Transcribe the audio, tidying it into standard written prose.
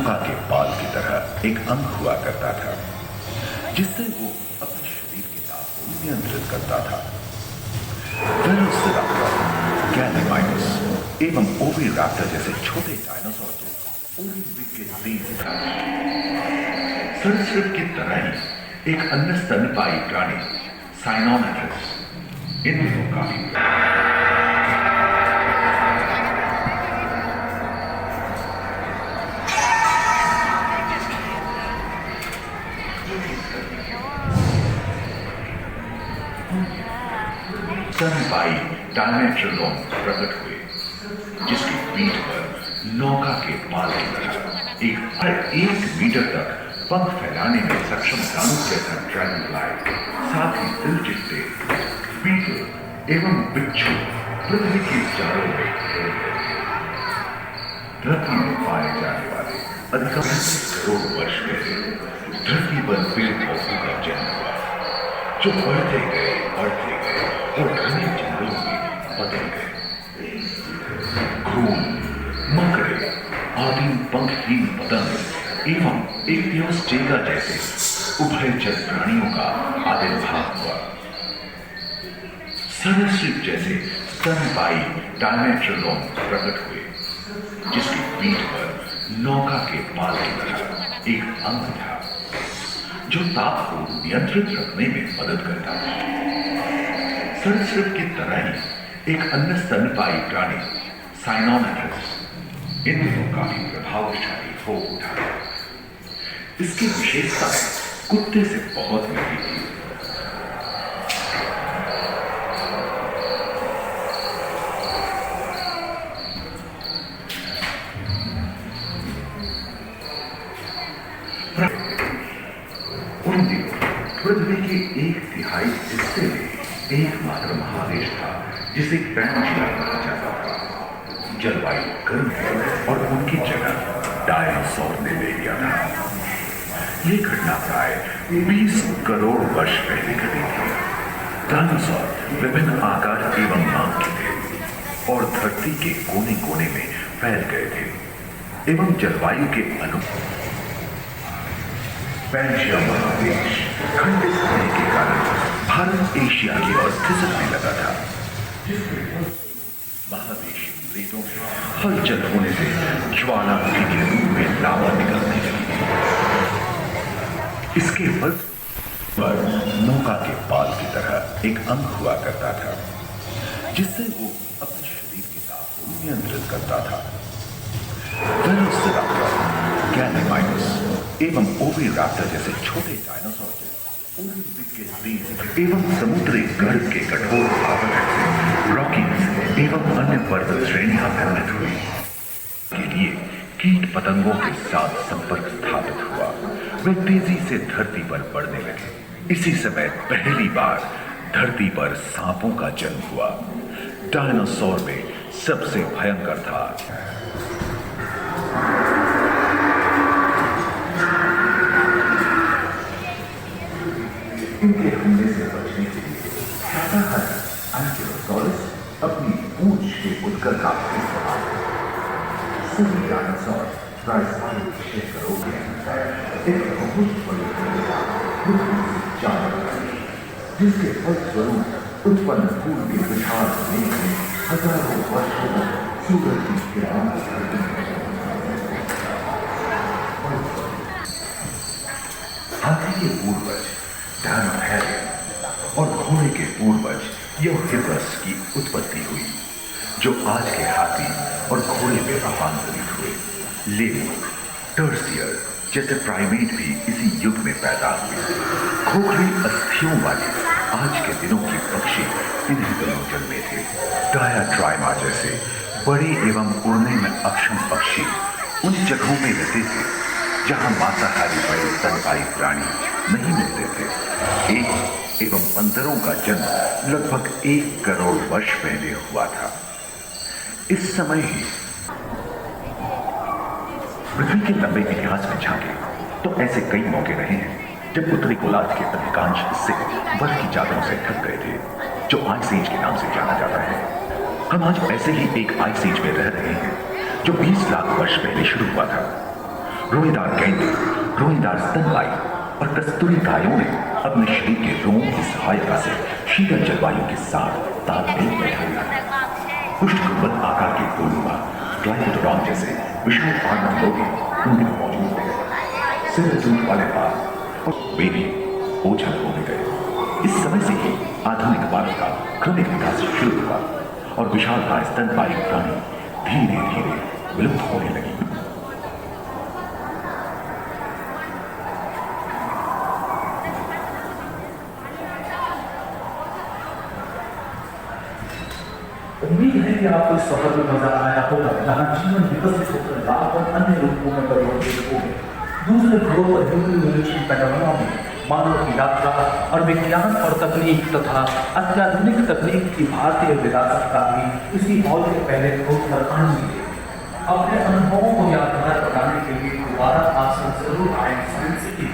नौका के पाल की तरह एक अंग हुआ करता था, जिससे वो अपने शरीर के दाब को नियंत्रित करता था। वेलोसिराप्टर, गैलेमाइनस एवं ओविराप्टर जैसे छोटे डायनासोर तो ओलिंपिक के तेज था। सरीसृप की तरह ही एक अन्य स्तनपायी प्राणी साइनोमेट्रिस इन दिनों काफी स्तनपायी डायमेट्रोडोन प्रकट हुए, जिसकी पीठ पर नौका के पाल की तरह एक मीटर तक पंख फैलाने में सक्षम दानव जैसा ड्रैगन फ्लाई, साथ ही दिलचिट्टे, बीटल एवं बिच्छू पृथ्वी की चारों में धरती में पाए जाने वाले अधिकांश करोड़ वर्ष पहले धरती पर पेड़ पौधों का जन्म हुआ, जो बढ़ते गए और घने जंगलों में बदल गए। घूम, मकड़े, आदिम पंखहीन पतंग एवं इक्तियोस्टेगा जैसे उभयचर प्राणियों का आविर्भाव हुआ। सरीसृप जैसे स्तनपायी डायमेट्रोडोन प्रकट हुए, जिसकी पीठ पर नौका के पाल की तरह एक अंग था, जो ताप को नियंत्रित रखने में मदद करता था। सरीसृप की तरह ही एक अन्य स्तनपायी प्राणी साइनोमेट्रिस इन दिनों काफी प्रभावशाली हो उठा। इसकी विशेषताएं कुत्ते से बहुत मिलती थी। उन दिनों पृथ्वी के 1/3 हिस्से में एकमात्र महादेश था जिसे पैनोशिया कहा जाता था। जलवायु गर्म है और उनकी जगह डायनासोर ने ले लिया था। ये घटना प्राय 20 करोड़ वर्ष पहले घटी थी। डायनासोर विभिन्न आकार एवं नाम के थे और धरती के कोने कोने में फैल गए थे एवं जलवायु के अनुकूल पैनोशिया महादेश खंडित होने के कारण भारत एशिया की ओर खिसकने लगा था। महादेशी रेतों में हलचल होने से ज्वालामुखी के रूप में लावा निकलने लगी। इसके बल पर नौका के पाल की तरह एक अंग हुआ करता था, जिससे वो अपने शरीर के दाब को नियंत्रित करता था। वेलोसिराप्टर, गैलेमाइनस एवं ओविराप्टर जैसे छोटे डायनासोर ओलिंपिक के तेज एवं समुद्री गर्भ के कठोर आवरण से रॉकीज एवं अन्य पर्वत श्रेणियां निर्मित हुई। के लिए कीट पतंगों के साथ संपर्क स्थापित हुआ। वे तेजी से धरती पर बढ़ने लगे। इसी समय पहली बार धरती पर सांपों का जन्म हुआ। डायनासोर में सबसे भयंकर था। इनके हमले से बचने के लिए शाकाहारी एंकिलोसॉरस अपनी पूंछ के उदकर का इस्तेमाल करते। सभी डायनासोर प्राय 6.5 करोड़ के अंदर एक बहुत बड़ी दुनिया पृथ्वी से जा रही, जिसके फलस्वरूप उत्पन्न फूल के विशाल मेघ में हजारों वर्षों तक सूरज की किरणों को हाथी के पूर्वज और घोड़े के पूर्वज यूरोहिपस की उत्पत्ति हुई, जो आज के हाथी और घोड़े में रूपांतरित हुए। लेमूर, टर्सियर जैसे प्राइमेट भी इसी युग में पैदा हुए। खोखली अस्थियों वाले आज के दिनों के पक्षी इन्हीं दिनों जन्मे थे। डायाट्राइमा जैसे बड़े एवं उड़ने में अक्षम पक्षी उन जगहों में रहते थे जहां मांसाहारी बड़े स्तनपायी प्राणी नहीं मिलते थे। एक एवं बंदरों का जन्म लगभग 1 करोड़ वर्ष पहले हुआ था। इस समय ही पृथ्वी के लंबे इतिहास में झांके तो ऐसे कई मौके रहे हैं जब उत्तरी गोलार्ध के अधिकांश हिस्से बर्फ की चादरों से ढक गए थे, जो आइस एज के नाम से जाना जाता है। हम आज ऐसे ही एक आइस एज में रह रहे हैं जो 20 लाख वर्ष पहले शुरू हुआ था। रोएदार गेंडे, रोएदार स्तनपाई और कस्तूरी गायों ने अपने शरीर के रोमों की सहायता से शीतल जलवायु के साथ तालमेल बैठा हुआ है। पुष्टगुंबद आकार के गोलुआ ग्लाइकोडोन जैसे विशाल आर्म लोग उनके मौजूद थे। सिर सूट वाले बाल और वे भी ओझल हो गए। इस समय से ही आधुनिक मानव का क्रमिक विकास शुरू हुआ और विशालकाय स्तनपायी प्राणी धीरे धीरे विलुप्त होने लगी। उम्मीद है कि आपको इस सफर में मजा आया होगा, जहाँ जीवन विकसित होकर लाखों अन्य रूपों में परिवर्तित हो गए। दूसरे ग्रहों पर ह्यूमन इवोल्यूशन पैनोरामा में मानव की यात्रा और विज्ञान और तकनीक तथा अत्याधुनिक तकनीक की भारतीय विरासत का भी इसी हॉल के पहले फ्लोर पर आनंद लिया। अपने अनुभवों को यादगार बनाने के लिए दोबारा आश्रम जरूर आए साइंस सिटी।